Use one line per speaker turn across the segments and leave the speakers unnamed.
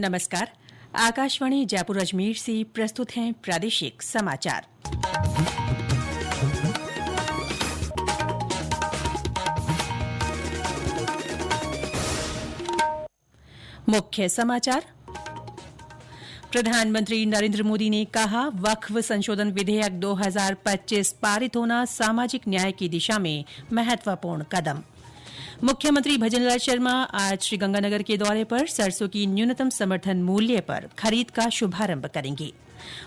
नमस्कार। आकाशवाणी जयपुर अजमेर से प्रस्तुत हैं प्रादेशिक समाचार। मुख्य समाचार। प्रधानमंत्री नरेंद्र मोदी ने कहा, वक्फ संशोधन विधेयक 2025 पारित होना सामाजिक न्याय की दिशा में महत्वपूर्ण कदम। मुख्यमंत्री भजनलाल शर्मा आज श्रीगंगानगर के दौरे पर सरसों की न्यूनतम समर्थन मूल्य पर खरीद का शुभारंभ करेंगे।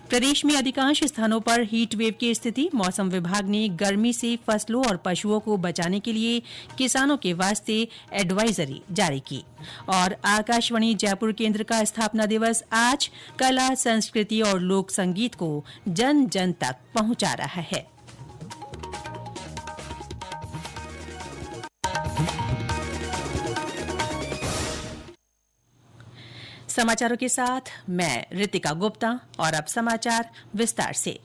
प्रदेश में अधिकांश स्थानों पर हीट वेव की स्थिति। मौसम विभाग ने गर्मी से फसलों और पशुओं को बचाने के लिए किसानों के वास्ते एडवाइजरी जारी की। और आकाशवाणी जयपुर केंद्र का स्थापना दिवस आज कला, संस्कृति और लोक संगीत को जन जन तक पहुंचा रहा है। समाचारों के साथ मैं रितिका गुप्ता। और अब समाचार विस्तार से।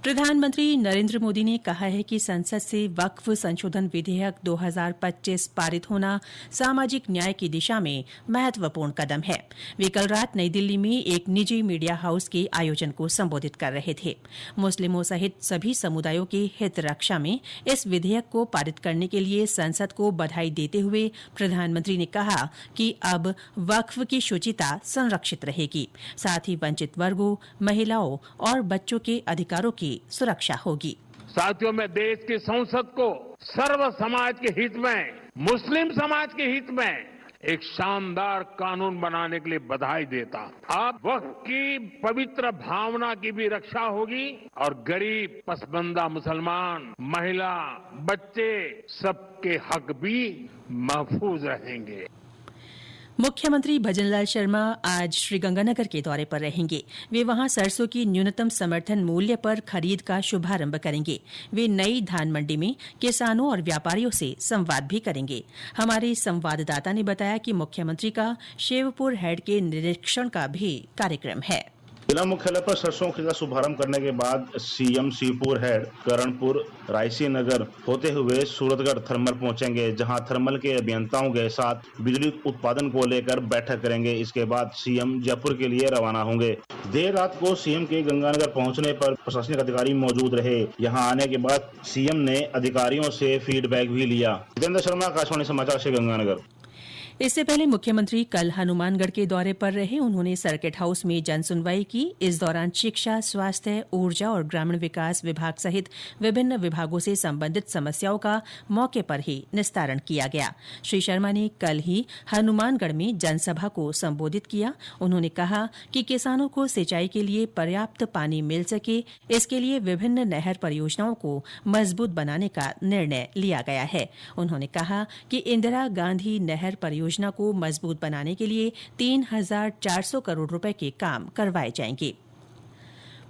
प्रधानमंत्री नरेंद्र मोदी ने कहा है कि संसद से वक्फ संशोधन विधेयक 2025 पारित होना सामाजिक न्याय की दिशा में महत्वपूर्ण कदम है। वे कल रात नई दिल्ली में एक निजी मीडिया हाउस के आयोजन को संबोधित कर रहे थे। मुस्लिमों सहित सभी समुदायों के हित रक्षा में इस विधेयक को पारित करने के लिए संसद को बधाई देते हुए प्रधानमंत्री ने कहा कि अब वक्फ की शुचिता संरक्षित रहेगी, साथ ही वंचित वर्गों, महिलाओं और बच्चों के अधिकारों की सुरक्षा होगी।
साथियों, मैं देश की संसद को सर्व समाज के हित में, मुस्लिम समाज के हित में एक शानदार कानून बनाने के लिए बधाई देता हूं। अब वक्फ की पवित्र भावना की भी रक्षा होगी और गरीब, पसमानदा मुसलमान, महिला, बच्चे सबके हक भी महफूज रहेंगे।
मुख्यमंत्री भजनलाल शर्मा आज श्रीगंगानगर के दौरे पर रहेंगे। वे वहां सरसों की न्यूनतम समर्थन मूल्य पर खरीद का शुभारंभ करेंगे। वे नई धान मंडी में किसानों और व्यापारियों से संवाद भी करेंगे। हमारे संवाददाता ने बताया कि मुख्यमंत्री का शिवपुर हेड के निरीक्षण का भी कार्यक्रम है।
जिला मुख्यालय पर सरसों का शुभारंभ करने के बाद सीएम शिवपुर हेड, करणपुर, रायसी नगर होते हुए सूरतगढ़ थर्मल पहुंचेंगे, जहां थर्मल के अभियंताओं के साथ बिजली उत्पादन को लेकर बैठक करेंगे। इसके बाद सीएम जयपुर के लिए रवाना होंगे। देर रात को सीएम के गंगानगर पहुंचने पर प्रशासनिक अधिकारी मौजूद रहे। यहां आने के बाद सीएम ने अधिकारियों से फीडबैक भी लिया। जितेंद्र शर्मा, आकाशवाणी समाचार से गंगानगर।
इससे पहले मुख्यमंत्री कल हनुमानगढ़ के दौरे पर रहे। उन्होंने सर्किट हाउस में जनसुनवाई की। इस दौरान शिक्षा, स्वास्थ्य, ऊर्जा और ग्रामीण विकास विभाग सहित विभिन्न विभागों से संबंधित समस्याओं का मौके पर ही निस्तारण किया गया। श्री शर्मा ने कल ही हनुमानगढ़ में जनसभा को संबोधित किया। उन्होंने कहा कि किसानों को सिंचाई के लिए पर्याप्त पानी मिल सके, इसके लिए विभिन्न नहर परियोजनाओं को मजबूत बनाने का निर्णय लिया गया है। उन्होंने कहा कि इंदिरा गांधी नहर परियोजना को मजबूत बनाने के लिए 3,400 करोड़ रुपए के काम करवाए जाएंगे।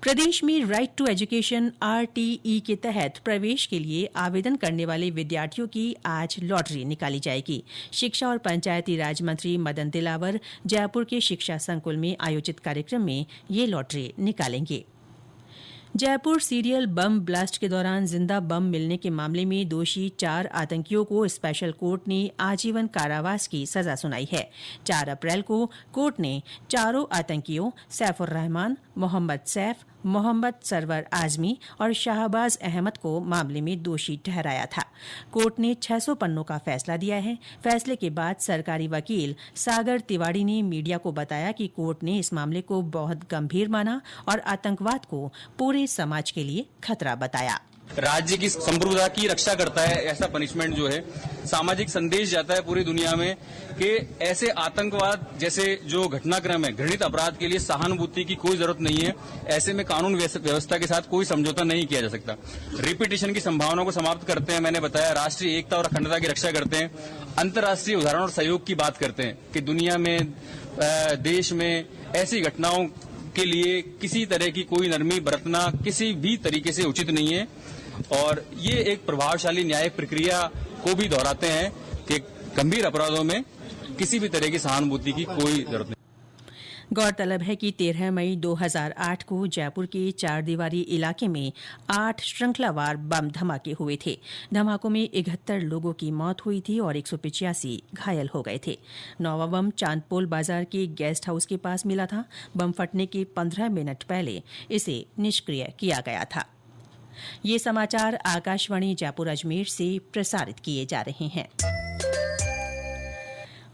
प्रदेश में राइट टू एजुकेशन RTE के तहत प्रवेश के लिए आवेदन करने वाले विद्यार्थियों की आज लॉटरी निकाली जाएगी। शिक्षा और पंचायती राज मंत्री मदन दिलावर जयपुर के शिक्षा संकुल में आयोजित कार्यक्रम में ये लॉटरी निकालेंगे। जयपुर सीरियल बम ब्लास्ट के दौरान जिंदा बम मिलने के मामले में दोषी 4 आतंकियों को स्पेशल कोर्ट ने आजीवन कारावास की सजा सुनाई है। 4 अप्रैल को कोर्ट ने चारों आतंकियों सैफुर रहमान, मोहम्मद सैफ, मोहम्मद सरवर आजमी और शाहबाज अहमद को मामले में दोषी ठहराया था। कोर्ट ने 600 पन्नों का फैसला दिया है। फैसले के बाद सरकारी वकील सागर तिवाड़ी ने मीडिया को बताया कि कोर्ट ने इस मामले को बहुत गंभीर माना और आतंकवाद को पूरे समाज के लिए खतरा बताया।
राज्य की संप्रभुता की रक्षा करता है। ऐसा पनिशमेंट जो है सामाजिक संदेश जाता है पूरी दुनिया में कि ऐसे आतंकवाद जैसे जो घटनाक्रम है, घृणित अपराध के लिए सहानुभूति की कोई जरूरत नहीं है। ऐसे में कानून व्यवस्था के साथ कोई समझौता नहीं किया जा सकता। रिपीटिशन की संभावना को समाप्त करते हैं। मैंने बताया, राष्ट्रीय एकता और अखंडता की रक्षा करते हैं। अंतर्राष्ट्रीय उदाहरण और सहयोग की बात करते हैं कि दुनिया में, देश में ऐसी घटनाओं के लिए किसी तरह की कोई नरमी बरतना किसी भी तरीके से उचित नहीं है। और ये एक प्रभावशाली न्यायिक प्रक्रिया को भी दोहराते हैं कि गंभीर अपराधों में किसी भी तरह की सहानुभूति की कोई जरूरत नहीं।
गौरतलब है कि 13 मई 2008 को जयपुर के चारदीवारी इलाके में 8 श्रृंखलावार बम धमाके हुए थे। धमाकों में 71 लोगों की मौत हुई थी और 185 घायल हो गए थे। नौवां बम चांदपोल बाजार के गेस्ट हाउस के पास मिला था। बम फटने के 15 मिनट पहले इसे निष्क्रिय किया गया था। ये समाचार आकाशवाणी जयपुर अजमेर से प्रसारित किए जा रहे हैं।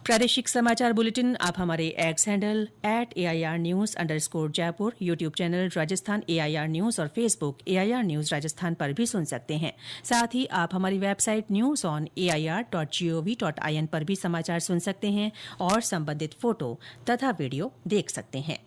प्रादेशिक समाचार बुलेटिन आप हमारे एक्स हैंडल @AIRnews_जयपुर, YouTube channel Rajasthan AIR news और फेसबुक AIR न्यूज राजस्थान पर भी सुन सकते हैं। साथ ही आप हमारी वेबसाइट newsonair.gov.in पर भी समाचार सुन सकते हैं और संबंधित फोटो तथा वीडियो देख सकते हैं।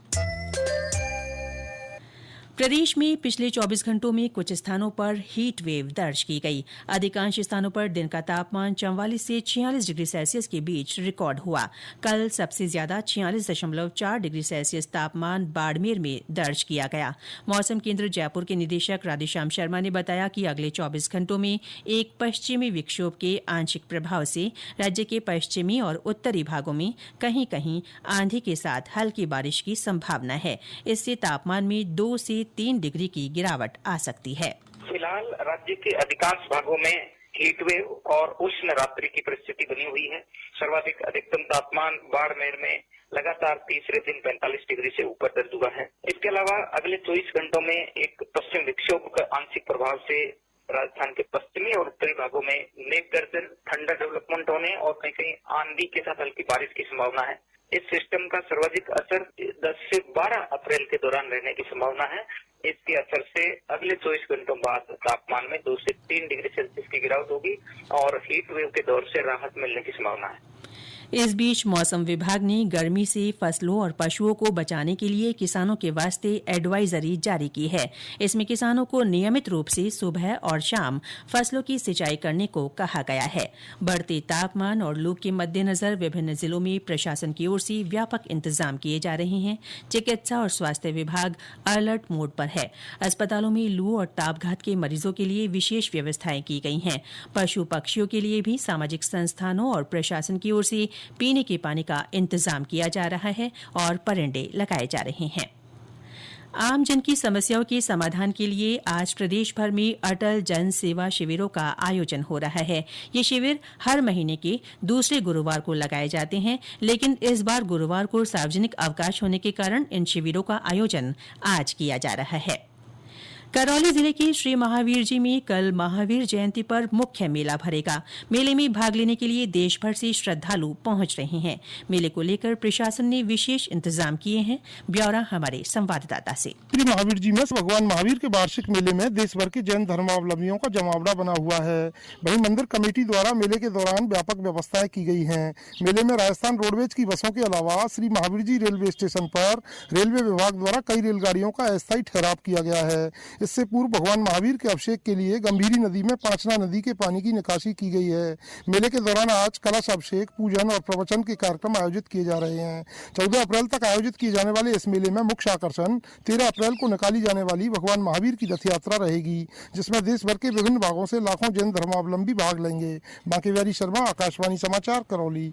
प्रदेश में पिछले 24 घंटों में कुछ स्थानों पर हीट वेव दर्ज की गई। अधिकांश स्थानों पर दिन का तापमान 44 से 46 डिग्री सेल्सियस के बीच रिकॉर्ड हुआ। कल सबसे ज्यादा 46.4 डिग्री सेल्सियस तापमान बाड़मेर में दर्ज किया गया। मौसम केंद्र जयपुर के निदेशक राधेश्याम शर्मा ने बताया कि अगले 24 घंटों में एक पश्चिमी विक्षोभ के आंशिक प्रभाव से राज्य के पश्चिमी और उत्तरी भागों में कहीं कहीं आंधी के साथ हल्की बारिश की संभावना है। इससे तापमान में 2 से 3 डिग्री की गिरावट आ सकती है।
फिलहाल राज्य के अधिकांश भागों में हीटवेव और उष्ण रात्रि की परिस्थिति बनी हुई है। सर्वाधिक अधिकतम तापमान बाड़मेर में लगातार तीसरे दिन 45 डिग्री से ऊपर दर्ज हुआ है। इसके अलावा अगले 24 घंटों में एक पश्चिम विक्षोभ का आंशिक प्रभाव से राजस्थान के पश्चिमी और उत्तरी भागों में मेघ गर्जन, ठंडा डेवलपमेंट होने और कहीं कहीं आंधी के साथ हल्की बारिश की संभावना है। इस सिस्टम का सर्वाधिक असर 10 से 12 अप्रैल के दौरान रहने की संभावना है। इसके असर से अगले 24 घंटों बाद तापमान में 2 से 3 डिग्री सेल्सियस की गिरावट होगी और हीट वेव के दौर से राहत मिलने की संभावना है।
इस बीच मौसम विभाग ने गर्मी से फसलों और पशुओं को बचाने के लिए किसानों के वास्ते एडवाइजरी जारी की है। इसमें किसानों को नियमित रूप से सुबह और शाम फसलों की सिंचाई करने को कहा गया है। बढ़ते तापमान और लू के मद्देनजर विभिन्न जिलों में प्रशासन की ओर से व्यापक इंतजाम किए जा रहे हैं। चिकित्सा और स्वास्थ्य विभाग अलर्ट मोड पर है। अस्पतालों में लू और तापघात के मरीजों के लिए विशेष व्यवस्थाएं की गई हैं। पशु पक्षियों के लिए भी सामाजिक संस्थानों और प्रशासन की ओर से पीने के पानी का इंतजाम किया जा रहा है और परिंडे लगाए जा रहे हैं। आम जन की समस्याओं के समाधान के लिए आज प्रदेश भर में अटल जन सेवा शिविरों का आयोजन हो रहा है। ये शिविर हर महीने के दूसरे गुरुवार को लगाए जाते हैं, लेकिन इस बार गुरुवार को सार्वजनिक अवकाश होने के कारण इन शिविरों का आयोजन आज किया जा रहा है। करौली जिले के श्री महावीर जी में कल महावीर जयंती पर मुख्य मेला भरेगा। मेले में भाग लेने के लिए देश भर से श्रद्धालु पहुंच रहे हैं। मेले को लेकर प्रशासन ने विशेष इंतजाम किए हैं। ब्यौरा हमारे संवाददाता से।
श्री महावीर जी में भगवान महावीर के वार्षिक मेले में देश भर के जैन धर्मावलंबियों का जमावड़ा बना हुआ है। वहीं मंदिर कमेटी द्वारा मेले के दौरान व्यापक व्यवस्थाएं की गई हैं। मेले में राजस्थान रोडवेज की बसों के अलावा श्री महावीर जी रेलवे स्टेशन पर रेलवे विभाग द्वारा कई रेलगाड़ियों का अस्थायी ठहराव किया गया है। इससे पूर्व भगवान महावीर के अभिषेक के लिए गंभीरी नदी में पांचना नदी के पानी की निकासी की गई है। मेले के दौरान आज कलश अभिषेक, पूजन और प्रवचन के कार्यक्रम आयोजित किए जा रहे हैं। 14 अप्रैल तक आयोजित किए जाने वाले इस मेले में मुख्य आकर्षण 13 अप्रैल को निकाली जाने वाली भगवान महावीर की रथ यात्रा रहेगी, जिसमें देश भर के विभिन्न भागों से लाखों जैन धर्मावलंबी भाग लेंगे। बांकेबिहारी शर्मा, आकाशवाणी समाचार, करौली।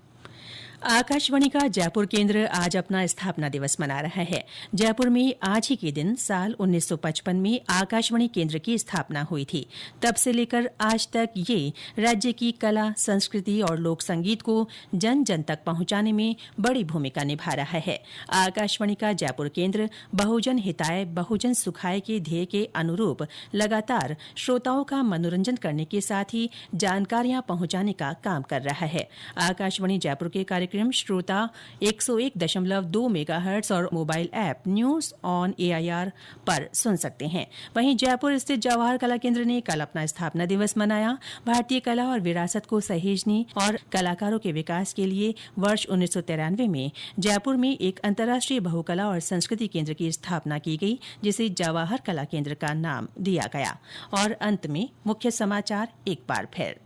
आकाशवाणी का जयपुर केंद्र आज अपना स्थापना दिवस मना रहा है। जयपुर में आज ही के दिन साल 1955 में आकाशवाणी केंद्र की स्थापना हुई थी। तब से लेकर आज तक ये राज्य की कला, संस्कृति और लोक संगीत को जन जन तक पहुंचाने में बड़ी भूमिका निभा रहा है। आकाशवाणी का जयपुर केंद्र बहुजन हिताय बहुजन सुखाय के ध्येय के अनुरूप लगातार श्रोताओं का मनोरंजन करने के साथ ही जानकारियां पहुंचाने का काम कर रहा है। आकाशवाणी जयपुर के कार्यक्रम श्रोता 101.2 मेगाहर्ट्ज और mobile app news on AIR पर सुन सकते हैं। वहीं जयपुर स्थित जवाहर कला केंद्र ने कल अपना स्थापना दिवस मनाया। भारतीय कला और विरासत को सहेजने और कलाकारों के विकास के लिए वर्ष 1993 में जयपुर में एक अंतर्राष्ट्रीय बहुकला और संस्कृति केंद्र की स्थापना की गई, जिसे जवाहर कला केंद्र का नाम दिया गया। और अंत में मुख्य समाचार एक बार फिर।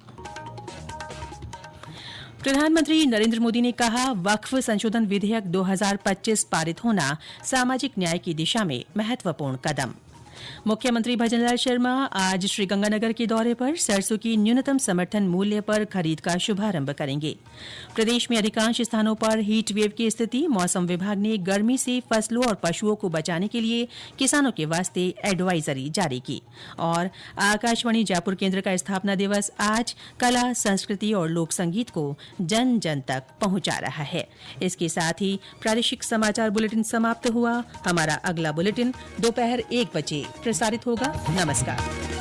प्रधानमंत्री नरेंद्र मोदी ने कहा, वक्फ संशोधन विधेयक 2025 पारित होना सामाजिक न्याय की दिशा में महत्वपूर्ण कदम। मुख्यमंत्री भजनलाल शर्मा आज श्रीगंगानगर के दौरे पर सरसों की न्यूनतम समर्थन मूल्य पर खरीद का शुभारंभ करेंगे। प्रदेश में अधिकांश स्थानों पर हीट वेव की स्थिति, मौसम विभाग ने गर्मी से फसलों और पशुओं को बचाने के लिए किसानों के वास्ते एडवाइजरी जारी की। और आकाशवाणी जयपुर केंद्र का स्थापना दिवस आज कला, संस्कृति और लोक संगीत को जन जन तक पहुंचा रहा है। इसके साथ ही प्रादेशिक समाचार बुलेटिन समाप्त हुआ। हमारा अगला बुलेटिन दोपहर 1 बजे प्रसारित होगा। नमस्कार।